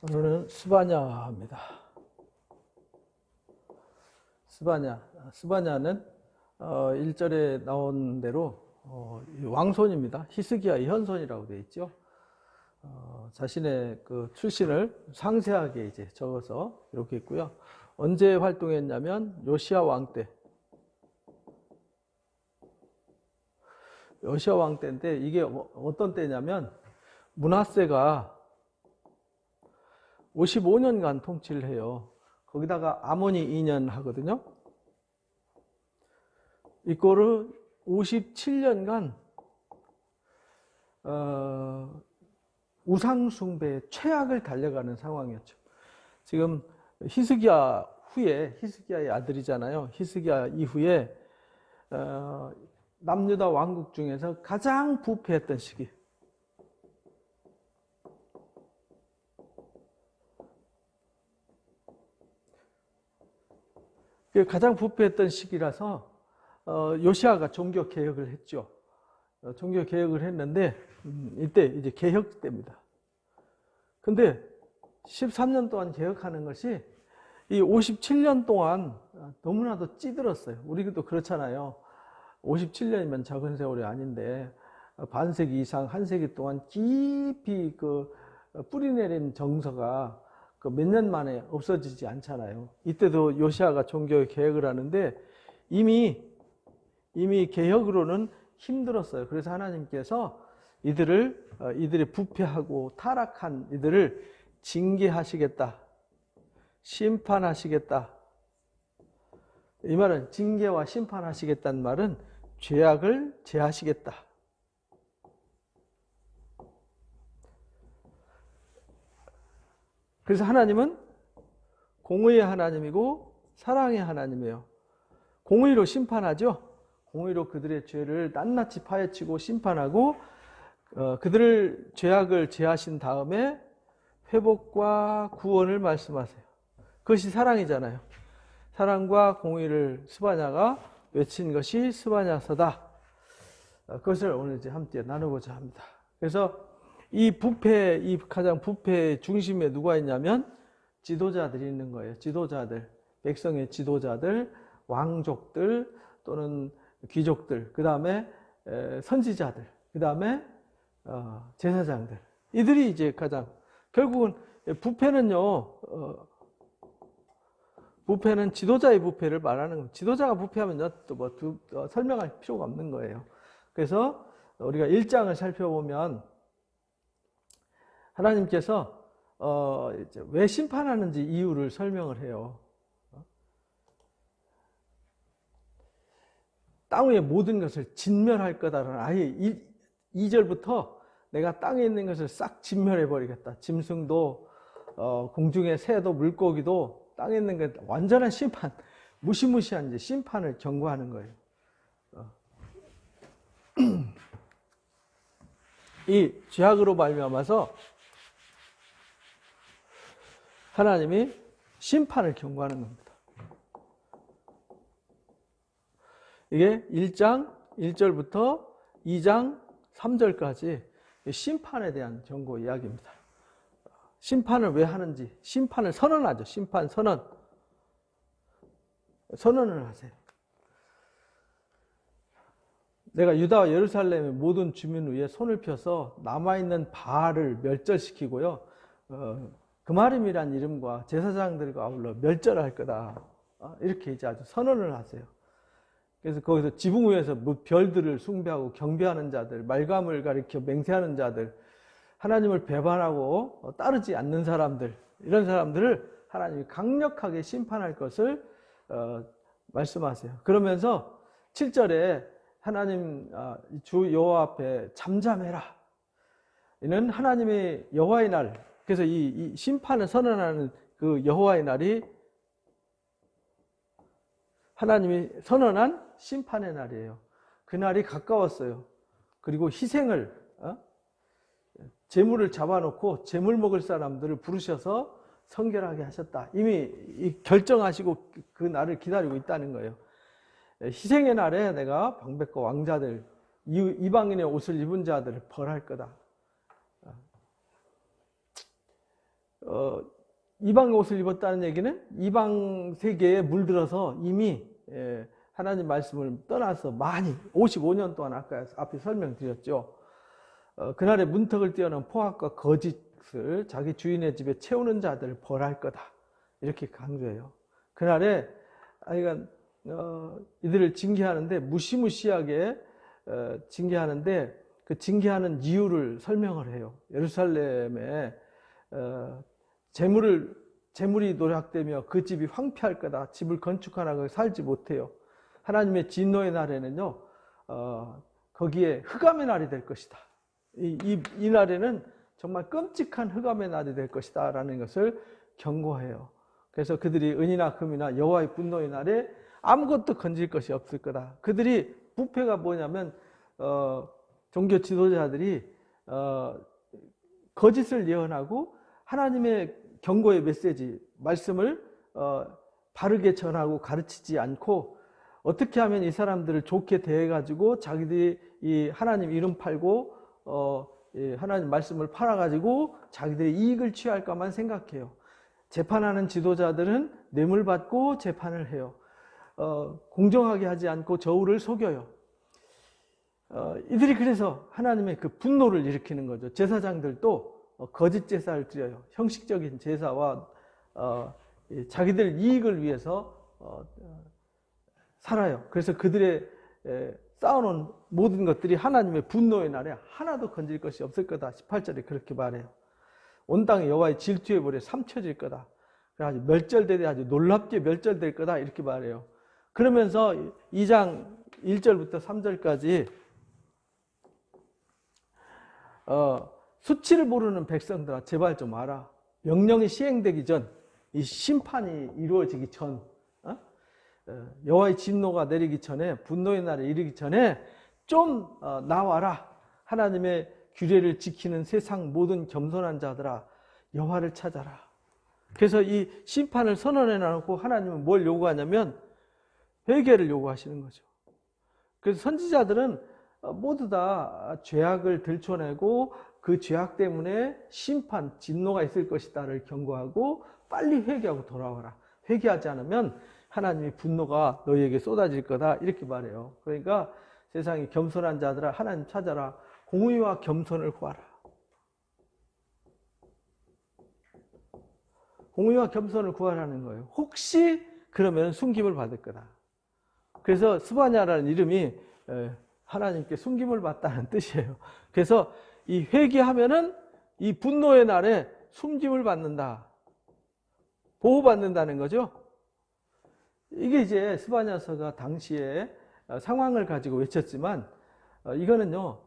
오늘은 스바냐입니다. 스바냐는 1절에 나온 대로 왕손입니다. 히스기야의 현손이라고 되어 있죠. 자신의 그 출신을 상세하게 이제 적어서 이렇게 있고요. 언제 활동했냐면 요시야 왕 때. 요시야 왕 때인데 이게 어떤 때냐면 므낫세가 55년간 통치를 해요. 거기다가 아몬이 2년 하거든요. 이거를 57년간 우상숭배의 최악을 달려가는 상황이었죠. 지금 히스기야 후에, 히스기야의 아들이잖아요. 히스기야 이후에 남유다 왕국 중에서 가장 부패했던 시기. 가장 부패했던 시기라서 요시야가 종교 개혁을 했죠. 종교 개혁을 했는데 이때 이제 개혁 때입니다. 근데 13년 동안 개혁하는 것이 이 57년 동안 너무나도 찌들었어요. 우리도 그렇잖아요. 57년이면 적은 세월이 아닌데 반세기 이상, 한 세기 동안 깊이 그 뿌리내린 정서가 그 몇 년 만에 없어지지 않잖아요. 이때도 요시야가 종교 개혁을 하는데 이미 개혁으로는 힘들었어요. 그래서 하나님께서 이들이 부패하고 타락한 이들을 징계하시겠다, 심판하시겠다. 이 말은 징계와 심판하시겠다는 말은 죄악을 제하시겠다. 그래서 하나님은 공의의 하나님이고 사랑의 하나님이에요. 공의로 심판하죠. 공의로 그들의 죄를 낱낱이 파헤치고 심판하고 그들을 죄악을 제하신 다음에 회복과 구원을 말씀하세요. 그것이 사랑이잖아요. 사랑과 공의를 스바냐가 외친 것이 스바냐서다. 그것을 오늘 이제 함께 나누고자 합니다. 그래서 이 가장 부패의 중심에 누가 있냐면 지도자들이 있는 거예요. 지도자들, 백성의 지도자들, 왕족들 또는 귀족들, 그 다음에 선지자들, 그 다음에 제사장들. 이들이 이제 가장 결국은 부패는 지도자의 부패를 말하는 겁니다. 지도자가 부패하면 또 설명할 필요가 없는 거예요. 그래서 우리가 1장을 살펴보면 하나님께서 왜 심판하는지 이유를 설명을 해요. 땅 위의 모든 것을 진멸할 거다라는 아예 2절부터 내가 땅에 있는 것을 싹 진멸해 버리겠다. 짐승도 공중의 새도 물고기도 땅에 있는 것 완전한 심판, 무시무시한 이제 심판을 경고하는 거예요. 이 죄악으로 말미암아서 하나님이 심판을 경고하는 겁니다. 이게 1장 1절부터 2장 3절까지 심판에 대한 경고 이야기입니다. 심판을 왜 하는지, 심판을 선언하죠. 심판 선언. 선언을 하세요. 내가 유다와 예루살렘의 모든 주민 위에 손을 펴서 남아있는 바알을 멸절시키고요. 그마림이란 이름과 제사장들과 아울러 멸절할 거다. 이렇게 이제 아주 선언을 하세요. 그래서 거기서 지붕 위에서 별들을 숭배하고 경배하는 자들, 말감을 가리켜 맹세하는 자들, 하나님을 배반하고 따르지 않는 사람들, 이런 사람들을 하나님이 강력하게 심판할 것을 말씀하세요. 그러면서 7절에 하나님 주 여호와 앞에 잠잠해라. 이는 하나님의 여호와의 날. 그래서 이 심판을 선언하는 그 여호와의 날이 하나님이 선언한 심판의 날이에요. 그 날이 가까웠어요. 그리고 희생을 제물을 잡아놓고 제물 먹을 사람들을 부르셔서 성결하게 하셨다. 이미 결정하시고 그 날을 기다리고 있다는 거예요. 희생의 날에 내가 방백과 왕자들, 이방인의 옷을 입은 자들을 벌할 거다. 이방 옷을 입었다는 얘기는 이방 세계에 물들어서 이미 하나님 말씀을 떠나서 많이 55년 동안 아까 앞에 설명드렸죠. 그날에 문턱을 뛰어넘은 포악과 거짓을 자기 주인의 집에 채우는 자들을 벌할 거다. 이렇게 강조해요. 그날에 이들을 징계하는데 무시무시하게 징계하는데 그 징계하는 이유를 설명을 해요. 예루살렘에 재물이 노략되며 그 집이 황폐할 거다. 집을 건축하나 살지 못해요. 하나님의 진노의 날에는요, 거기에 흑암의 날이 될 것이다. 이 날에는 정말 끔찍한 흑암의 날이 될 것이다 라는 것을 경고해요. 그래서 그들이 은이나 금이나 여호와의 분노의 날에 아무것도 건질 것이 없을 거다. 그들이 부패가 뭐냐면 종교 지도자들이 거짓을 예언하고 하나님의 경고의 메시지, 말씀을 바르게 전하고 가르치지 않고 어떻게 하면 이 사람들을 좋게 대해가지고 자기들이 이 하나님 이름 팔고 하나님 말씀을 팔아가지고 자기들의 이익을 취할까만 생각해요. 재판하는 지도자들은 뇌물 받고 재판을 해요. 공정하게 하지 않고 저울을 속여요. 이들이 그래서 하나님의 그 분노를 일으키는 거죠. 제사장들도 거짓 제사를 드려요. 형식적인 제사와 자기들 이익을 위해서 살아요. 그래서 그들의 쌓아놓은 모든 것들이 하나님의 분노의 날에 하나도 건질 것이 없을 거다. 18절에 그렇게 말해요. 온 땅이 여호와의 질투의 불에 삼켜질 거다. 아주 멸절되되 아주 놀랍게 멸절될 거다. 이렇게 말해요. 그러면서 2장 1절부터 3절까지 수치를 모르는 백성들아 제발 좀 와라. 명령이 시행되기 전, 이 심판이 이루어지기 전, 여호와의 진노가 내리기 전에, 분노의 날에 이르기 전에 좀 나와라. 하나님의 규례를 지키는 세상 모든 겸손한 자들아 여호와를 찾아라. 그래서 이 심판을 선언해 놔놓고 하나님은 뭘 요구하냐면 회개를 요구하시는 거죠. 그래서 선지자들은 모두 다 죄악을 들춰내고 그 죄악 때문에 심판, 진노가 있을 것이다를 경고하고 빨리 회개하고 돌아와라. 회개하지 않으면 하나님의 분노가 너희에게 쏟아질 거다. 이렇게 말해요. 그러니까 세상에 겸손한 자들아 하나님 찾아라. 공의와 겸손을 구하라. 공의와 겸손을 구하라는 거예요. 혹시 그러면 숨김을 받을 거다. 그래서 스바냐라는 이름이 하나님께 숨김을 받다는 뜻이에요. 그래서 이 회개하면은 이 분노의 날에 숨김을 받는다. 보호받는다는 거죠. 이게 이제 스바냐서가 당시에 상황을 가지고 외쳤지만 이거는요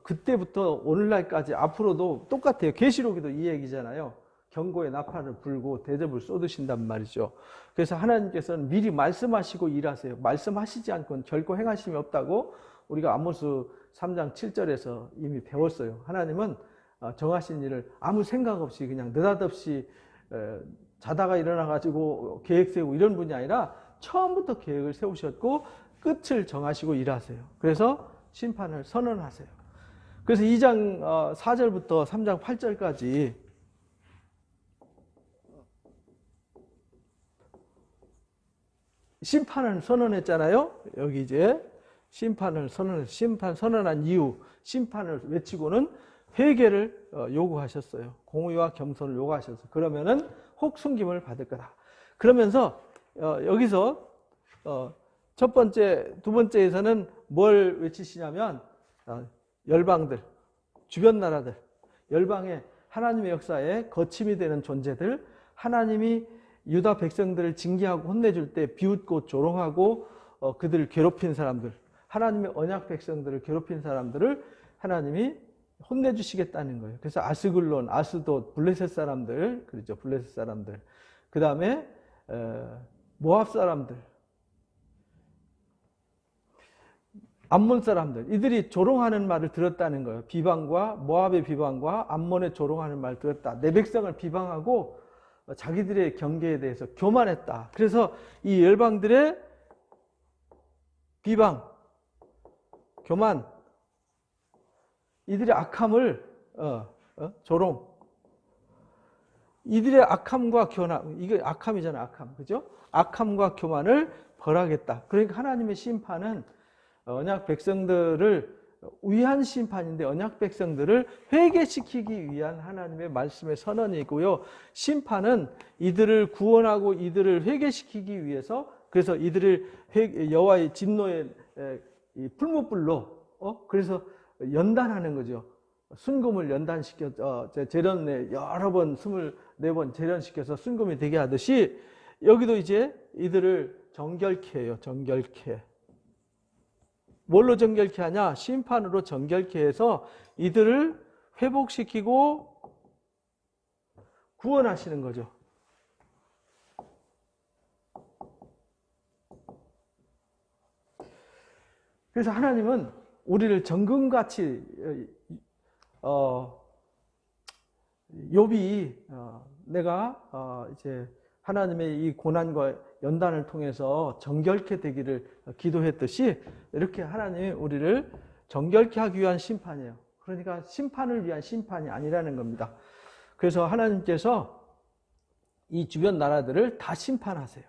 그때부터 오늘날까지 앞으로도 똑같아요. 계시록에도 이 얘기잖아요. 경고의 나팔을 불고 대접을 쏟으신단 말이죠. 그래서 하나님께서는 미리 말씀하시고 일하세요. 말씀하시지 않고는 결코 행하심이 없다고 우리가 아모스 3장 7절에서 이미 배웠어요. 하나님은 정하신 일을 아무 생각 없이 그냥 느닷없이 자다가 일어나가지고 계획 세우고 이런 분이 아니라 처음부터 계획을 세우셨고 끝을 정하시고 일하세요. 그래서 심판을 선언하세요. 그래서 2장 4절부터 3장 8절까지 심판을 선언했잖아요. 여기 이제 심판 선언한 이유, 심판을 외치고는 회개를 요구하셨어요. 공의와 겸손을 요구하셨어요. 그러면은 혹 숨김을 받을 거다. 그러면서 여기서 첫 번째, 두 번째에서는 뭘 외치시냐면 열방들, 주변 나라들, 열방의 하나님의 역사에 거침이 되는 존재들, 하나님이 유다 백성들을 징계하고 혼내줄 때 비웃고 조롱하고 그들을 괴롭힌 사람들, 하나님의 언약 백성들을 괴롭힌 사람들을 하나님이 혼내주시겠다는 거예요. 그래서 아스글론, 아스돗, 블레셋 사람들, 그렇죠. 블레셋 사람들. 그 다음에 모압 사람들, 암몬 사람들, 이들이 조롱하는 말을 들었다는 거예요. 비방과 모압의 비방과 암몬의 조롱하는 말을 들었다. 내 백성을 비방하고 자기들의 경계에 대해서 교만했다. 그래서 이 열방들의 비방, 교만, 이들의 악함을 조롱, 이들의 악함과 교만, 이게 악함이잖아, 악함. 그죠? 악함과 교만을 벌하겠다. 그러니까 하나님의 심판은 언약 백성들을 위한 심판인데 언약 백성들을 회개시키기 위한 하나님의 말씀의 선언이고요. 심판은 이들을 구원하고 이들을 회개시키기 위해서, 그래서 이들을 여호와의 진노의 풀무불로 그래서 연단하는 거죠. 순금을 연단시켜 재련에 여러 번 24번 재련시켜서 순금이 되게 하듯이 여기도 이제 이들을 정결케 해요. 정결케. 뭘로 정결케 하냐? 심판으로 정결케 해서 이들을 회복시키고 구원하시는 거죠. 그래서 하나님은 우리를 정금같이 욥이 내가 이제 하나님의 이 고난과 연단을 통해서 정결케 되기를 기도했듯이 이렇게 하나님이 우리를 정결케 하기 위한 심판이에요. 그러니까 심판을 위한 심판이 아니라는 겁니다. 그래서 하나님께서 이 주변 나라들을 다 심판하세요.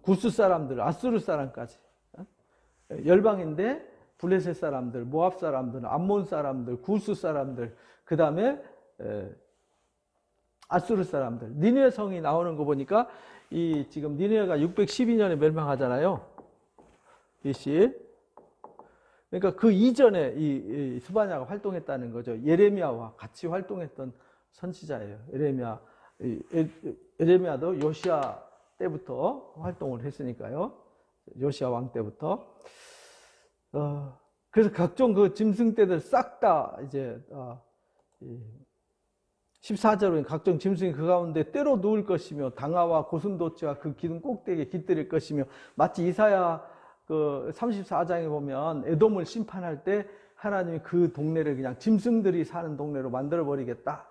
구스 사람들, 아수르 사람까지. 열방인데 블레셋 사람들, 모압 사람들, 암몬 사람들, 구스 사람들, 그 다음에 아수르 사람들. 니느웨 성이 나오는 거 보니까 이 지금 니느웨가 612년에 멸망하잖아요. BC. 그러니까 그 이전에 이 스바냐가 활동했다는 거죠. 예레미야와 같이 활동했던 선지자예요. 예레미야도 요시야 때부터 활동을 했으니까요. 요시야 왕 때부터. 그래서 각종 그 짐승떼들 싹 다 이제 14절은 각종 짐승이 그 가운데 때로 누울 것이며 당화와 고슴도치와 그 기둥 꼭대기에 깃들일 것이며, 마치 이사야 그 34장에 보면 에돔을 심판할 때 하나님이 그 동네를 그냥 짐승들이 사는 동네로 만들어 버리겠다.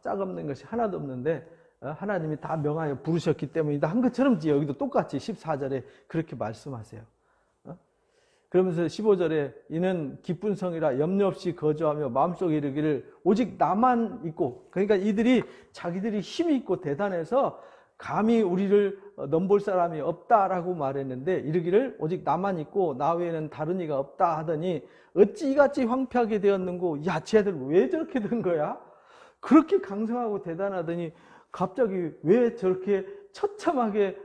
짝 없는 것이 하나도 없는데 하나님이 다 명하여 부르셨기 때문이다 한 것처럼 여기도 똑같이 14절에 그렇게 말씀하세요. 그러면서 15절에 이는 기쁜 성이라 염려 없이 거주하며 마음속에 이르기를 오직 나만 있고, 그러니까 이들이 자기들이 힘이 있고 대단해서 감히 우리를 넘볼 사람이 없다라고 말했는데 이르기를 오직 나만 있고 나 외에는 다른 이가 없다 하더니 어찌 이같이 황폐하게 되었는고. 야, 쟤들 왜 저렇게 된 거야? 그렇게 강성하고 대단하더니 갑자기 왜 저렇게 처참하게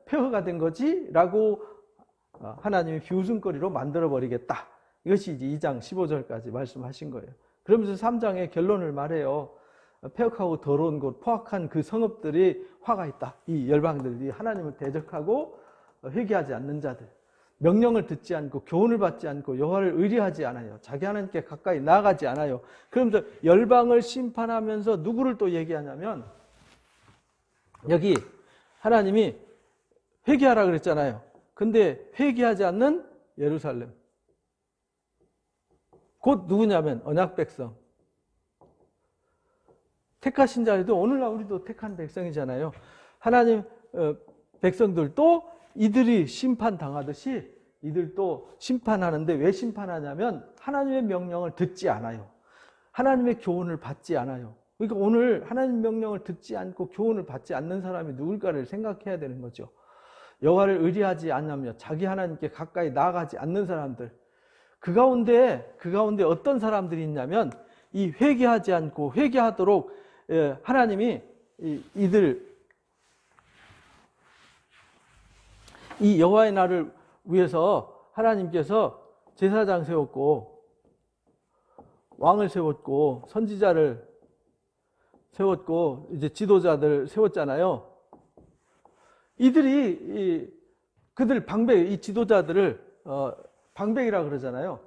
폐허가 된 거지? 라고 하나님이 비웃음거리로 만들어버리겠다. 이것이 이제 2장 15절까지 말씀하신 거예요. 그러면서 3장의 결론을 말해요. 폐역하고 더러운 곳, 포악한 그 성읍들이 화가 있다. 이 열방들이 하나님을 대적하고 회개하지 않는 자들, 명령을 듣지 않고 교훈을 받지 않고 여호와를 의리하지 않아요. 자기 하나님께 가까이 나아가지 않아요. 그러면서 열방을 심판하면서 누구를 또 얘기하냐면, 여기 하나님이 회개하라 그랬잖아요. 근데 회개하지 않는 예루살렘, 곧 누구냐면 언약 백성, 택하신 자들도 오늘날 우리도 택한 백성이잖아요. 하나님 백성들도 이들이 심판당하듯이 이들도 심판하는데, 왜 심판하냐면 하나님의 명령을 듣지 않아요. 하나님의 교훈을 받지 않아요. 그러니까 오늘 하나님 명령을 듣지 않고 교훈을 받지 않는 사람이 누굴까를 생각해야 되는 거죠. 여호와를 의리하지 않으며 자기 하나님께 가까이 나아가지 않는 사람들, 그 가운데 어떤 사람들이 있냐면 이 회개하지 않고 회개하도록 하나님이 이 여호와의 날을 위해서 하나님께서 제사장 세웠고 왕을 세웠고 선지자를 세웠고 이제 지도자들 세웠잖아요. 이들이 그들 방백, 이 지도자들을 방백이라 그러잖아요.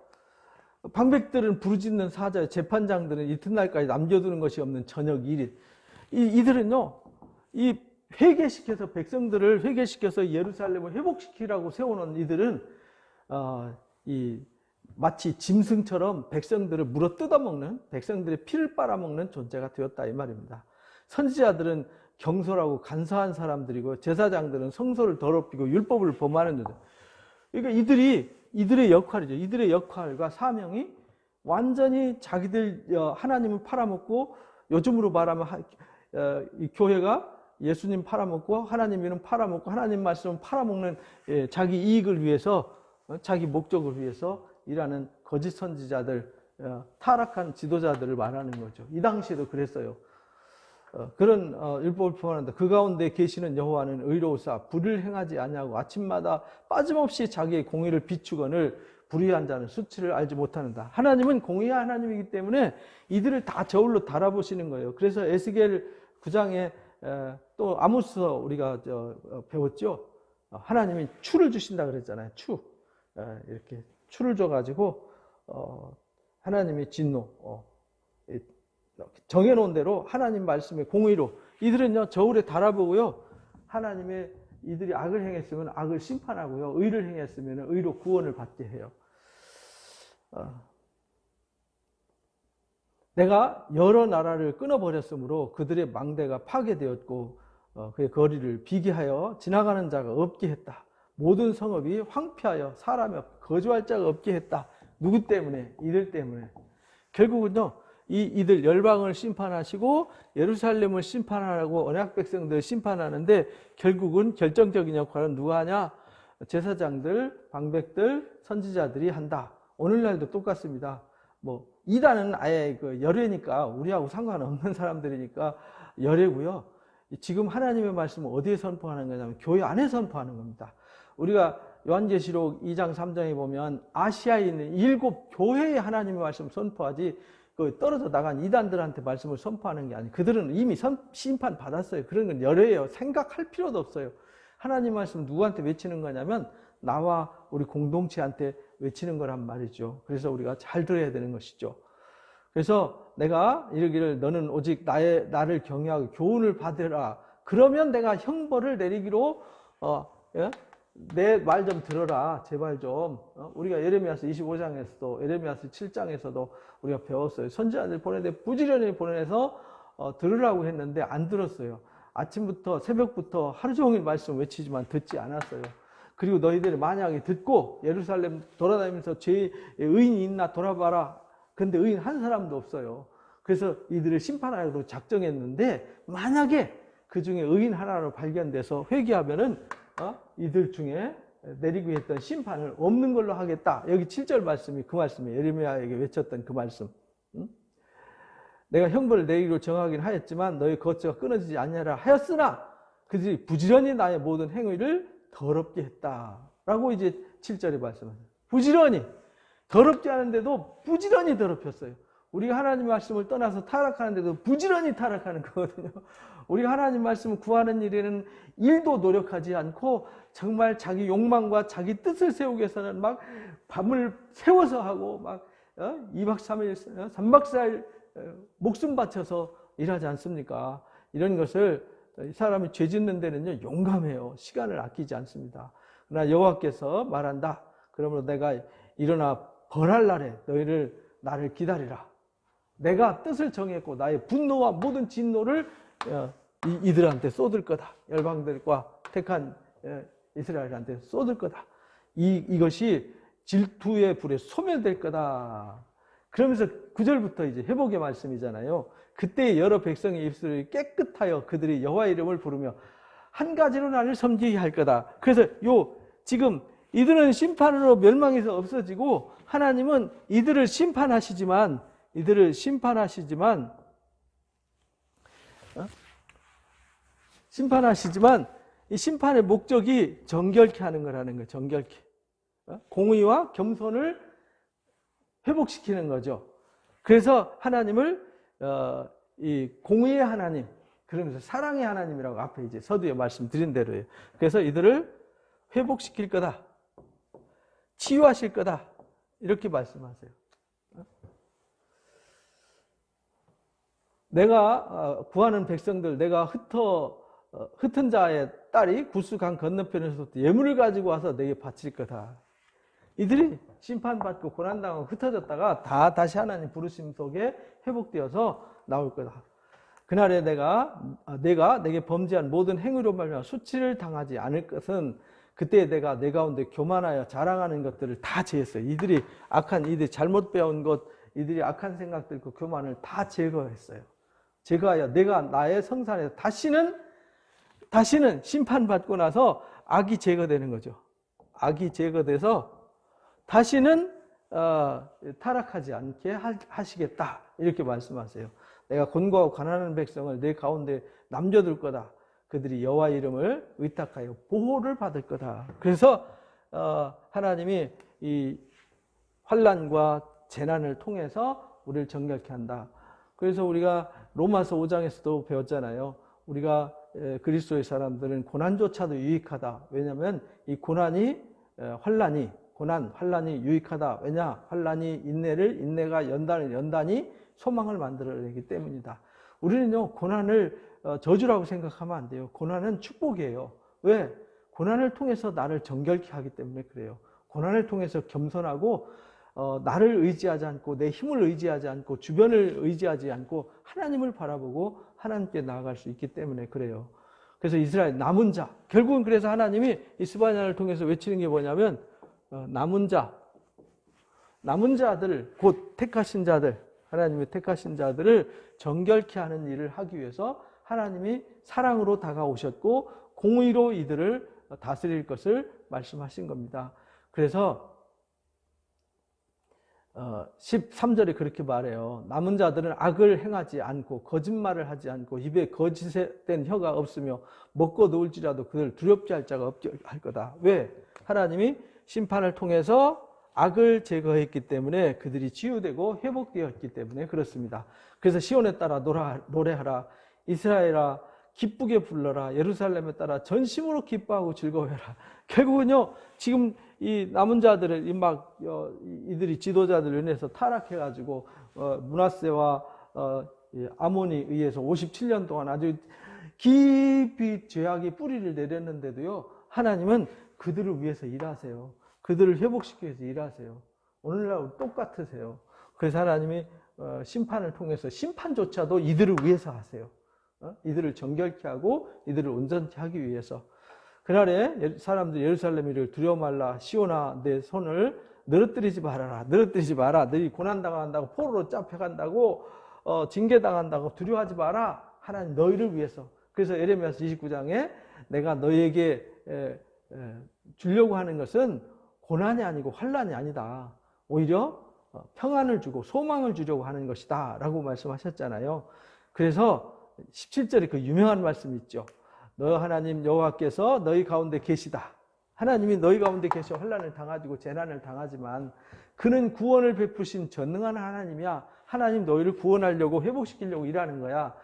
방백들은 부르짖는 사자, 재판장들은 이튿날까지 남겨두는 것이 없는 저녁 1일. 이들은요, 이 회개시켜서 백성들을 회개시켜서 예루살렘을 회복시키라고 세워놓은 이들은 마치 짐승처럼 백성들을 물어 뜯어먹는, 백성들의 피를 빨아먹는 존재가 되었다 이 말입니다. 선지자들은 경솔하고 간사한 사람들이고 제사장들은 성소를 더럽히고 율법을 범하는 자들. 그러니까 이들의 역할이죠. 이들의 역할과 사명이 완전히 자기들 하나님을 팔아먹고, 요즘으로 말하면 이 교회가 예수님 팔아먹고 하나님 이름 팔아먹고 하나님 말씀 팔아먹는 자기 이익을 위해서 자기 목적을 위해서 일하는 거짓 선지자들, 타락한 지도자들을 말하는 거죠. 이 당시에도 그랬어요. 그런 율법을 표현한다. 그 가운데 계시는 여호와는 의로우사 불을 행하지 아니하고 아침마다 빠짐없이 자기의 공의를 비추거늘 불의한 자는 수치를 알지 못하는다. 하나님은 공의의 하나님이기 때문에 이들을 다 저울로 달아보시는 거예요. 그래서 에스겔 9장에 또 아모스서 우리가 배웠죠. 하나님이 추를 주신다 그랬잖아요. 추. 이렇게 추를 줘가지고 하나님의 진노 정해놓은 대로 하나님 말씀의 공의로 이들은요 저울에 달아보고요 하나님의 이들이 악을 행했으면 악을 심판하고요 의를 행했으면 의로 구원을 받게 해요. 내가 여러 나라를 끊어버렸으므로 그들의 망대가 파괴되었고 그의 거리를 비게 하여 지나가는 자가 없게 했다. 모든 성읍이 황폐하여 사람이 거주할 자가 없게 했다. 누구 때문에? 이들 때문에. 결국은요 이들 열방을 심판하시고 예루살렘을 심판하고 언약 백성들을 심판하는데 결국은 결정적인 역할은 누가 하냐? 제사장들, 방백들, 선지자들이 한다. 오늘날도 똑같습니다. 뭐 이단은 아예 그 열애니까 우리하고 상관없는 사람들이니까 열애고요. 지금 하나님의 말씀을 어디에 선포하는 거냐면 교회 안에 선포하는 겁니다. 우리가 요한계시록 2장 3장에 보면 아시아에 있는 7 교회의 하나님의 말씀을 선포하지 그 떨어져 나간 이단들한테 말씀을 선포하는 게 아니에요. 그들은 이미 심판 받았어요. 그런 건 열애예요. 생각할 필요도 없어요. 하나님 말씀 누구한테 외치는 거냐면 나와 우리 공동체한테 외치는 거란 말이죠. 그래서 우리가 잘 들어야 되는 것이죠. 그래서 내가 이르기를 너는 오직 나를 경외하고 교훈을 받으라. 그러면 내가 형벌을 내리기로 내 말 좀 들어라. 제발 좀. 우리가 예레미야서 25장에서도 예레미야서 7장에서도 우리가 배웠어요. 선지자들 보내되 부지런히 보내서 들으라고 했는데 안 들었어요. 아침부터 새벽부터 하루 종일 말씀 외치지만 듣지 않았어요. 그리고 너희들이 만약에 듣고 예루살렘 돌아다니면서 죄의 의인이 있나 돌아봐라. 근데 의인 한 사람도 없어요. 그래서 이들을 심판하려고 작정했는데 만약에 그 중에 의인 하나로 발견돼서 회개하면은 이들 중에 내리고 했던 심판을 없는 걸로 하겠다. 여기 7절 말씀이 그 말씀이에요. 예레미야에게 외쳤던 그 말씀. 내가 형벌을 내리기로 정하긴 하였지만 너희 거처가 끊어지지 아니하라 하였으나 그들이 부지런히 나의 모든 행위를 더럽게 했다라고 이제 7절에 말씀하세요. 부지런히 더럽지 않은데도 부지런히 더럽혔어요. 우리가 하나님 말씀을 떠나서 타락하는데도 부지런히 타락하는 거거든요. 우리가 하나님 말씀을 구하는 일에는 1도 노력하지 않고 정말 자기 욕망과 자기 뜻을 세우기 위해서는 막 밤을 새워서 하고 막 2박 3일, 3박 4일 목숨 바쳐서 일하지 않습니까? 이런 것을 사람이 죄 짓는 데는요 용감해요. 시간을 아끼지 않습니다. 그러나 여호와께서 말한다. 그러므로 내가 일어나 벌할 날에 너희를 나를 기다리라. 내가 뜻을 정했고 나의 분노와 모든 진노를 이들한테 쏟을 거다. 열방들과 택한 이스라엘한테 쏟을 거다. 이것이 질투의 불에 소멸될 거다. 그러면서 9절부터 이제 회복의 말씀이잖아요. 그때 여러 백성의 입술이 깨끗하여 그들이 여호와 이름을 부르며 한 가지로 나를 섬기게 할 거다. 그래서 지금 이들은 심판으로 멸망해서 없어지고 하나님은 이들을 심판하시지만 이 심판의 목적이 정결케 하는 거라는 거예요. 정결케. 공의와 겸손을 회복시키는 거죠. 그래서 하나님을 이 공의의 하나님, 그러면서 사랑의 하나님이라고 앞에 이제 서두에 말씀드린 대로예요. 그래서 이들을 회복시킬 거다. 치유하실 거다. 이렇게 말씀하세요. 내가 구하는 백성들, 내가 흩은 자의 딸이 구스 강 건너편에서부터 예물을 가지고 와서 내게 바칠 거다. 이들이 심판받고 고난당하고 흩어졌다가 다시 하나님 부르심 속에 회복되어서 나올 거다. 그날에 내가 내게 범죄한 모든 행위로 말미암아 수치를 당하지 않을 것은 그때 내가 내 가운데 교만하여 자랑하는 것들을 다 제했어요. 이들이 잘못 배운 것, 이들이 악한 생각들, 그 교만을 다 제거했어요. 제거하여 내가 나의 성산에서 다시는 심판받고 나서 악이 제거되는 거죠. 악이 제거돼서 다시는 타락하지 않게 하시겠다 이렇게 말씀하세요. 내가 곤고하고 가난한 백성을 내 가운데 남겨둘 거다. 그들이 여호와 이름을 의탁하여 보호를 받을 거다. 그래서 하나님이 이 환난과 재난을 통해서 우리를 정결케 한다. 그래서 우리가 로마서 5장에서도 배웠잖아요. 우리가 그리스도의 사람들은 고난조차도 유익하다. 왜냐하면 이 환난이 유익하다. 왜냐? 환난이 인내를, 인내가 연단이 소망을 만들어내기 때문이다. 우리는요, 고난을 저주라고 생각하면 안 돼요. 고난은 축복이에요. 왜? 고난을 통해서 나를 정결케 하기 때문에 그래요. 고난을 통해서 겸손하고 나를 의지하지 않고 내 힘을 의지하지 않고 주변을 의지하지 않고 하나님을 바라보고 하나님께 나아갈 수 있기 때문에 그래요. 그래서 이스라엘 남은 자, 결국은 그래서 하나님이 이 스바냐를 통해서 외치는 게 뭐냐면 남은 자들, 곧 택하신 자들, 하나님의 택하신 자들을 정결케 하는 일을 하기 위해서 하나님이 사랑으로 다가오셨고 공의로 이들을 다스릴 것을 말씀하신 겁니다. 그래서 13절에 그렇게 말해요. 남은 자들은 악을 행하지 않고 거짓말을 하지 않고 입에 거짓된 혀가 없으며 먹고 놓을지라도 그들 두렵지 할 자가 없게 할 거다. 왜? 하나님이 심판을 통해서 악을 제거했기 때문에 그들이 치유되고 회복되었기 때문에 그렇습니다. 그래서 시온에 따라 노래하라. 이스라엘아 기쁘게 불러라. 예루살렘에 따라 전심으로 기뻐하고 즐거워해라. 결국은요, 지금 이 남은 자들을 이들이 지도자들 인해서 타락해가지고 므낫세와 아몬이 의해서 57년 동안 아주 깊이 죄악이 뿌리를 내렸는데도요, 하나님은 그들을 위해서 일하세요. 그들을 회복시키기 위해서 일하세요. 오늘날 똑같으세요. 그래서 하나님이 심판을 통해서 심판조차도 이들을 위해서 하세요. 이들을 정결케 하고 이들을 온전케 하기 위해서. 그날에 사람들이 예루살렘을 두려워 말라. 시온아 내 손을 늘어뜨리지 말아라. 늘어뜨리지 마라. 너희 고난당한다고 포로로 잡혀간다고 징계당한다고 두려워하지 마라. 하나님 너희를 위해서. 그래서 예레미야서 29장에 내가 너희에게 주려고 하는 것은 고난이 아니고 환난이 아니다. 오히려 평안을 주고 소망을 주려고 하는 것이다 라고 말씀하셨잖아요. 그래서 17절에 그 유명한 말씀이 있죠. 너 하나님 여호와께서 너희 가운데 계시다. 하나님이 너희 가운데 계셔 환난을 당하고 재난을 당하지만 그는 구원을 베푸신 전능한 하나님이야. 하나님 너희를 구원하려고 회복시키려고 일하는 거야.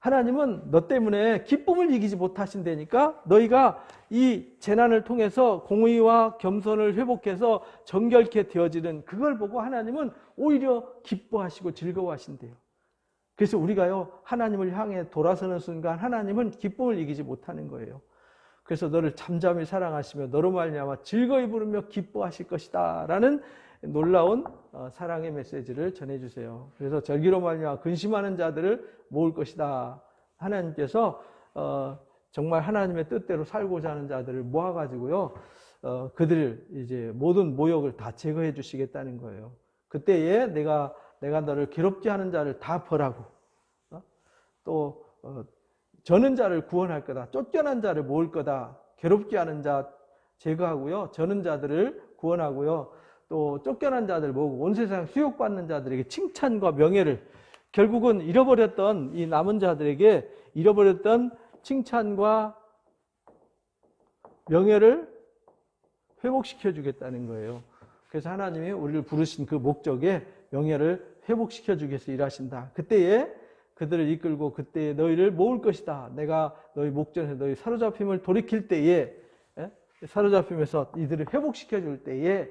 하나님은 너 때문에 기쁨을 이기지 못하신다니까 너희가 이 재난을 통해서 공의와 겸손을 회복해서 정결케 되어지는 그걸 보고 하나님은 오히려 기뻐하시고 즐거워하신대요. 그래서 우리가요, 하나님을 향해 돌아서는 순간 하나님은 기쁨을 이기지 못하는 거예요. 그래서 너를 잠잠히 사랑하시며 너로 말미암아 즐거이 부르며 기뻐하실 것이다 라는 놀라운 사랑의 메시지를 전해주세요. 그래서 절기로 말미암아 근심하는 자들을 모을 것이다. 하나님께서 정말 하나님의 뜻대로 살고자 하는 자들을 모아가지고요, 그들을 이제 모든 모욕을 다 제거해 주시겠다는 거예요. 그때에 내가 너를 괴롭게 하는 자를 다 벌하고 또 저는 자를 구원할 거다. 쫓겨난 자를 모을 거다. 괴롭게 하는 자 제거하고요, 저는 자들을 구원하고요, 또 쫓겨난 자들 모으고 온 세상 수욕받는 자들에게 칭찬과 명예를, 결국은 잃어버렸던 이 남은 자들에게 잃어버렸던 칭찬과 명예를 회복시켜 주겠다는 거예요. 그래서 하나님이 우리를 부르신 그 목적에 명예를 회복시켜 주기 위해서 일하신다. 그때에 그들을 이끌고 그때에 너희를 모을 것이다. 내가 너희 목전에서 너희 사로잡힘을 돌이킬 때에, 사로잡힘에서 이들을 회복시켜 줄 때에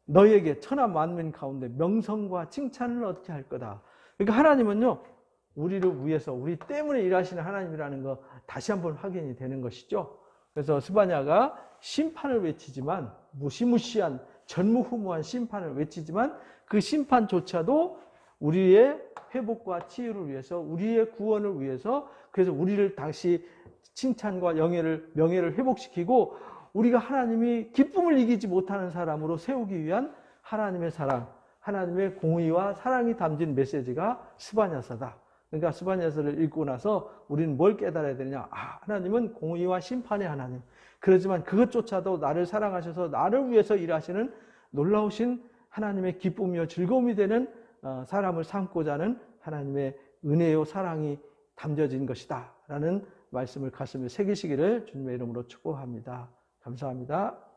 너희에게 천하 만민 가운데 명성과 칭찬을 얻게 할 거다. 그러니까 하나님은요, 우리를 위해서 우리 때문에 일하시는 하나님이라는 거 다시 한번 확인이 되는 것이죠. 그래서 스바냐가 심판을 외치지만, 무시무시한 전무후무한 심판을 외치지만 그 심판조차도 우리의 회복과 치유를 위해서, 우리의 구원을 위해서, 그래서 우리를 다시 칭찬과 명예를 회복시키고 우리가 하나님이 기쁨을 이기지 못하는 사람으로 세우기 위한 하나님의 사랑, 하나님의 공의와 사랑이 담긴 메시지가 스바냐서다. 그러니까 스바냐서를 읽고 나서 우리는 뭘 깨달아야 되느냐? 하나님은 공의와 심판의 하나님. 그렇지만 그것조차도 나를 사랑하셔서 나를 위해서 일하시는 놀라우신 하나님의 기쁨이요 즐거움이 되는 사람을 삼고자 하는 하나님의 은혜요 사랑이 담겨진 것이다 라는 말씀을 가슴에 새기시기를 주님의 이름으로 축복합니다. 감사합니다.